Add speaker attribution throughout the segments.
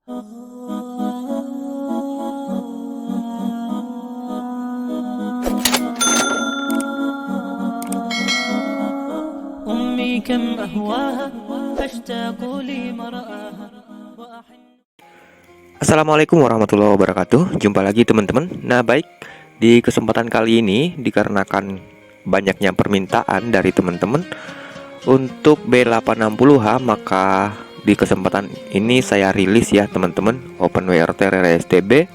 Speaker 1: أمي كم أهواها أشتاق لمرآها.
Speaker 2: Assalamualaikum warahmatullahi wabarakatuh. Jumpa lagi teman-teman. Nah baik, di kesempatan kali ini dikarenakan banyaknya permintaan dari teman-teman untuk B860H, maka di kesempatan ini saya rilis ya teman-teman, OpenWRT RSTB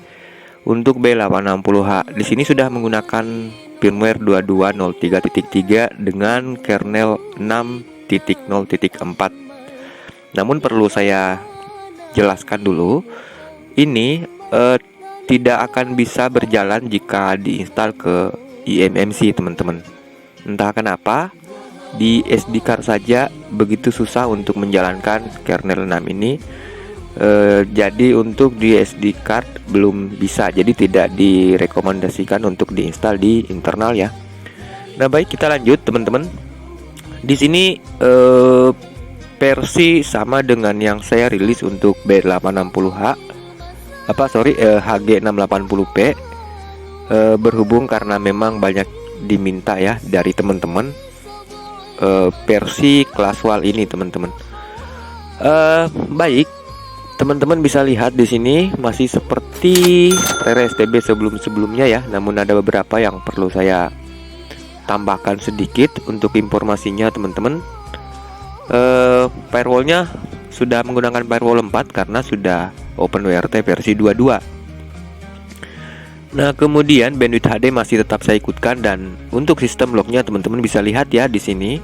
Speaker 2: untuk B860H. Di sini sudah menggunakan firmware 2203.3 dengan kernel 6.0.4. Namun perlu saya jelaskan dulu, ini tidak akan bisa berjalan jika diinstal ke eMMC teman-teman. Entah kenapa di SD card saja begitu susah untuk menjalankan kernel 6 ini. Jadi untuk di SD card belum bisa, jadi tidak direkomendasikan untuk diinstal di internal ya. Nah baik, kita lanjut teman-teman. Di sini versi sama dengan yang saya rilis untuk B860H, HG680P. Berhubung karena memang banyak diminta ya dari teman-teman versi casual ini teman-teman. Baik, teman-teman bisa lihat di sini masih seperti RSTB sebelum-sebelumnya ya. Namun ada beberapa yang perlu saya tambahkan sedikit untuk informasinya teman-teman. Firewallnya sudah menggunakan firewall 4 karena sudah OpenWRT versi 22. Nah, kemudian bandwidth HD masih tetap saya ikutkan, dan untuk sistem lognya teman-teman bisa lihat ya di sini.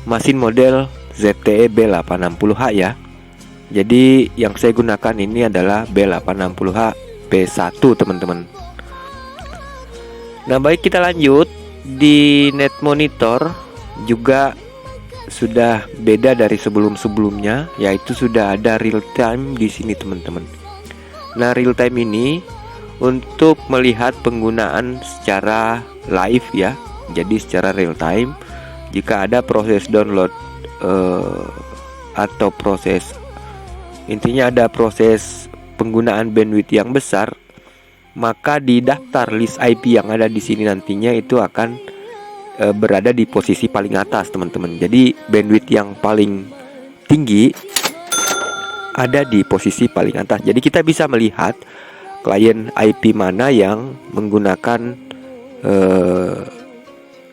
Speaker 2: Mesin model ZTE B860H ya. Jadi yang saya gunakan ini adalah B860H P1 teman-teman. Nah, baik, kita lanjut. Di net monitor juga sudah beda dari sebelum-sebelumnya, yaitu sudah ada real time di sini teman-teman. Nah, real time ini untuk melihat penggunaan secara live ya. Jadi secara real time, jika ada proses download atau ada proses penggunaan bandwidth yang besar, maka di daftar list IP yang ada di sini nantinya itu akan berada di posisi paling atas teman-teman. Jadi bandwidth yang paling tinggi ada di posisi paling atas. Jadi kita bisa melihat klien IP mana yang menggunakan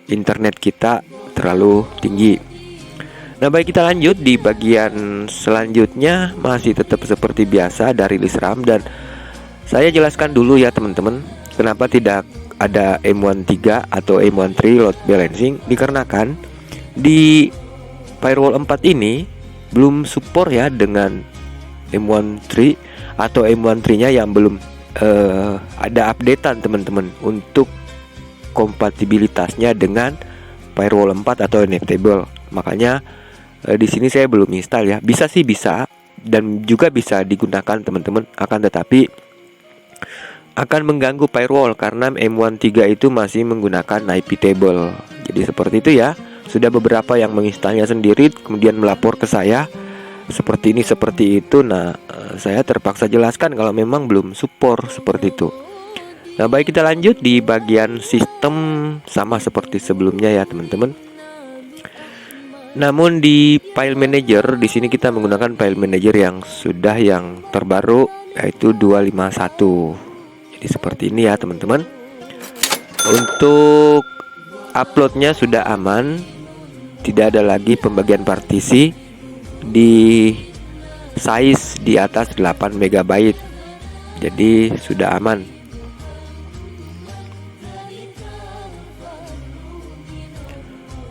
Speaker 2: internet kita terlalu tinggi. Nah baik, kita lanjut di bagian selanjutnya. Masih tetap seperti biasa dari list RAM, dan saya jelaskan dulu ya teman-teman, kenapa tidak ada M13 atau M13 load balancing. Dikarenakan di firewall 4 ini belum support ya dengan M13 atau M13-nya yang belum ada updatean teman-teman untuk kompatibilitasnya dengan firewall 4 atau Nightable. Makanya di sini saya belum install ya. Bisa sih bisa, dan juga bisa digunakan teman-teman, akan tetapi akan mengganggu firewall karena M13 itu masih menggunakan IP table. Jadi seperti itu ya. Sudah beberapa yang menginstalnya sendiri kemudian melapor ke saya seperti ini seperti itu. Nah, saya terpaksa jelaskan kalau memang belum support seperti itu. Nah, baik, kita lanjut di bagian sistem sama seperti sebelumnya ya, teman-teman. Namun di file manager di sini kita menggunakan file manager yang terbaru, yaitu 251. Jadi seperti ini ya, teman-teman. Untuk uploadnya sudah aman, tidak ada lagi pembagian partisi di size di atas 8 MB. Jadi sudah aman.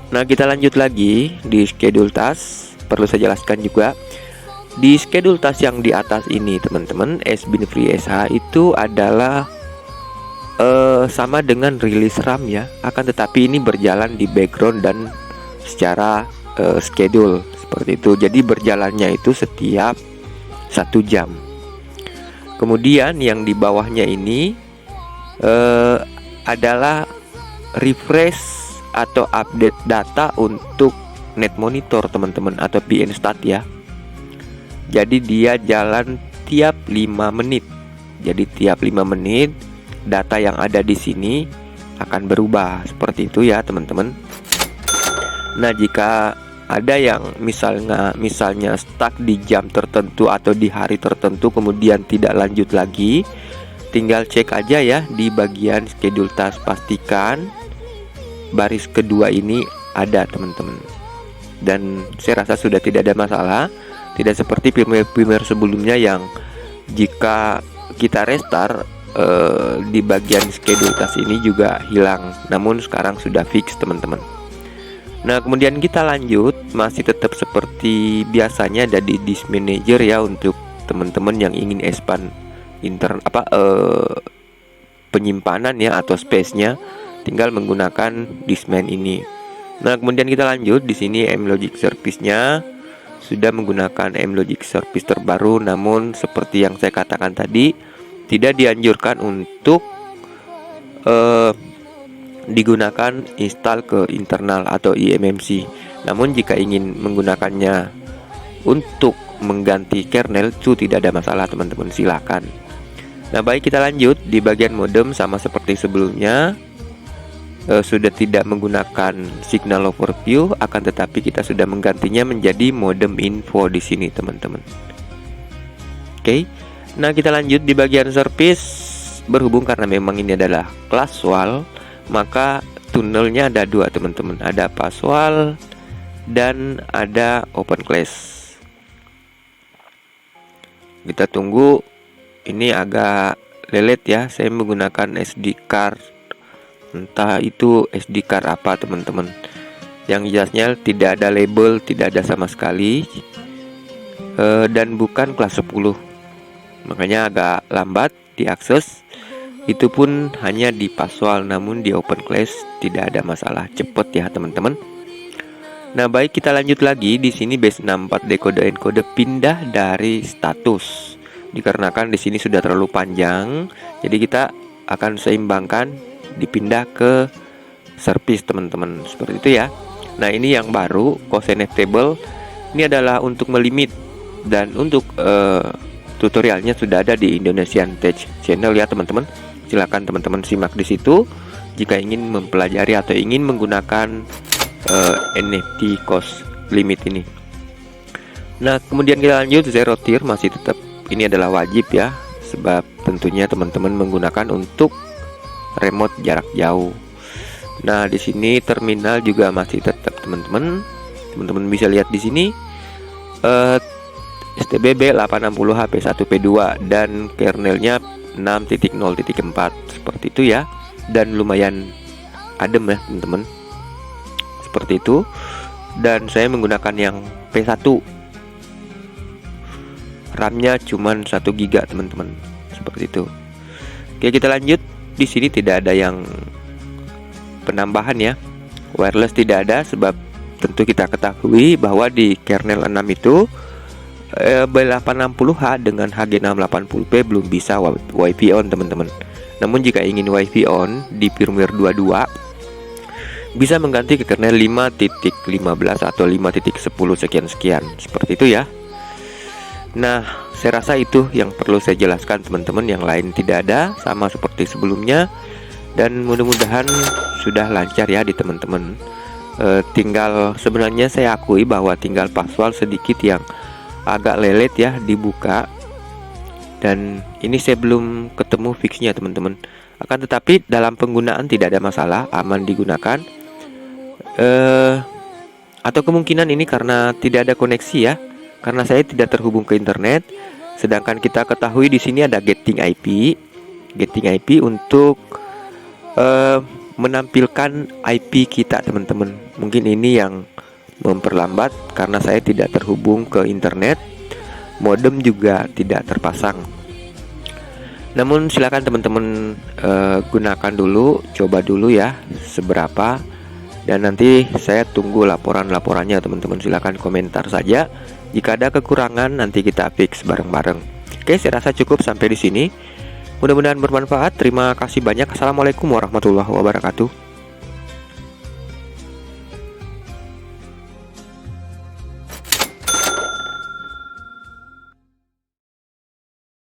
Speaker 2: Nah, kita lanjut lagi di schedule task. Perlu saya jelaskan juga, di schedule task yang di atas ini teman-teman, SBIN Free SH itu adalah sama dengan rilis RAM ya. Akan tetapi ini berjalan di background dan secara schedule seperti itu. Jadi berjalannya itu setiap 1 jam. Kemudian yang di bawahnya ini adalah refresh atau update data untuk net monitor teman-teman, atau PNstat ya. Jadi dia jalan tiap 5 menit. Jadi tiap 5 menit data yang ada di sini akan berubah. Seperti itu ya teman-teman. Nah, jika ada yang misalnya stuck di jam tertentu atau di hari tertentu kemudian tidak lanjut lagi, tinggal cek aja ya di bagian schedule task, pastikan baris kedua ini ada teman-teman. Dan saya rasa sudah tidak ada masalah, tidak seperti firmware sebelumnya yang jika kita restart di bagian schedule task ini juga hilang. Namun sekarang sudah fix teman-teman. Nah, kemudian kita lanjut, masih tetap seperti biasanya ada di disk manager ya untuk teman-teman yang ingin expand penyimpanan ya atau space-nya, tinggal menggunakan diskman ini. Nah, kemudian kita lanjut di sini M-Logic Service-nya sudah menggunakan M-Logic Service terbaru, namun seperti yang saya katakan tadi tidak dianjurkan untuk digunakan install ke internal atau eMMC. Namun jika ingin menggunakannya untuk mengganti kernel itu tidak ada masalah teman-teman, silakan. Nah, baik, kita lanjut di bagian modem sama seperti sebelumnya. Sudah tidak menggunakan signal overview, akan tetapi kita sudah menggantinya menjadi modem info di sini teman-teman. Oke. Nah, kita lanjut di bagian service. Berhubung karena memang ini adalah kelas WAL, maka tunnelnya ada dua teman-teman, ada passwall dan ada open class. Kita tunggu, ini agak lelet ya, saya menggunakan SD card, entah itu SD card apa teman-teman. Yang jelasnya tidak ada label, tidak ada sama sekali, dan bukan kelas 10, makanya agak lambat diakses. Itu pun hanya di passwall, namun di open class tidak ada masalah, cepet ya teman-teman. Nah, baik, kita lanjut lagi di sini base 64 dekode encode pindah dari status. Dikarenakan di sini sudah terlalu panjang, jadi kita akan seimbangkan dipindah ke service teman-teman, seperti itu ya. Nah, ini yang baru CoSNF table. Ini adalah untuk melimit, dan untuk tutorialnya sudah ada di Indonesian Tech channel ya teman-teman. Silakan teman-teman simak di situ jika ingin mempelajari atau ingin menggunakan NFT cost limit ini. Nah, kemudian kita lanjut zero tier, masih tetap ini adalah wajib ya, sebab tentunya teman-teman menggunakan untuk remote jarak jauh. Nah, di sini terminal juga masih tetap teman-teman. Teman-teman bisa lihat di sini STBB 860 HP1P2 dan kernelnya 6.0.4 seperti itu ya, dan lumayan adem ya teman-teman, seperti itu. Dan saya menggunakan yang P1, RAM-nya cuman 1 GB teman-teman, seperti itu. Oke, kita lanjut. Di sini tidak ada yang penambahan ya, wireless tidak ada, sebab tentu kita ketahui bahwa di kernel 6 itu B860H dengan HG680P belum bisa Wi-Fi on teman-teman. Namun jika ingin Wi-Fi on di firmware 22 bisa mengganti ke kernel 5.15 atau 5.10 sekian-sekian, seperti itu ya. Nah, saya rasa itu yang perlu saya jelaskan teman-teman, yang lain tidak ada, sama seperti sebelumnya. Dan mudah-mudahan sudah lancar ya di teman-teman. Tinggal sebenarnya saya akui bahwa tinggal password sedikit yang agak lelet ya dibuka, dan ini saya belum ketemu fixnya teman-teman. Akan tetapi dalam penggunaan tidak ada masalah, aman digunakan. Atau kemungkinan ini karena tidak ada koneksi ya, karena saya tidak terhubung ke internet. Sedangkan kita ketahui di sini ada getting IP untuk menampilkan IP kita teman-teman. Mungkin ini yang memperlambat karena saya tidak terhubung ke internet, modem juga tidak terpasang. Namun silakan teman-teman gunakan dulu, coba dulu ya seberapa, dan nanti saya tunggu laporannya teman-teman. Silakan komentar saja, jika ada kekurangan nanti kita fix bareng-bareng. Oke, saya rasa cukup sampai di sini. Mudah-mudahan bermanfaat. Terima kasih banyak. Assalamualaikum warahmatullahi wabarakatuh.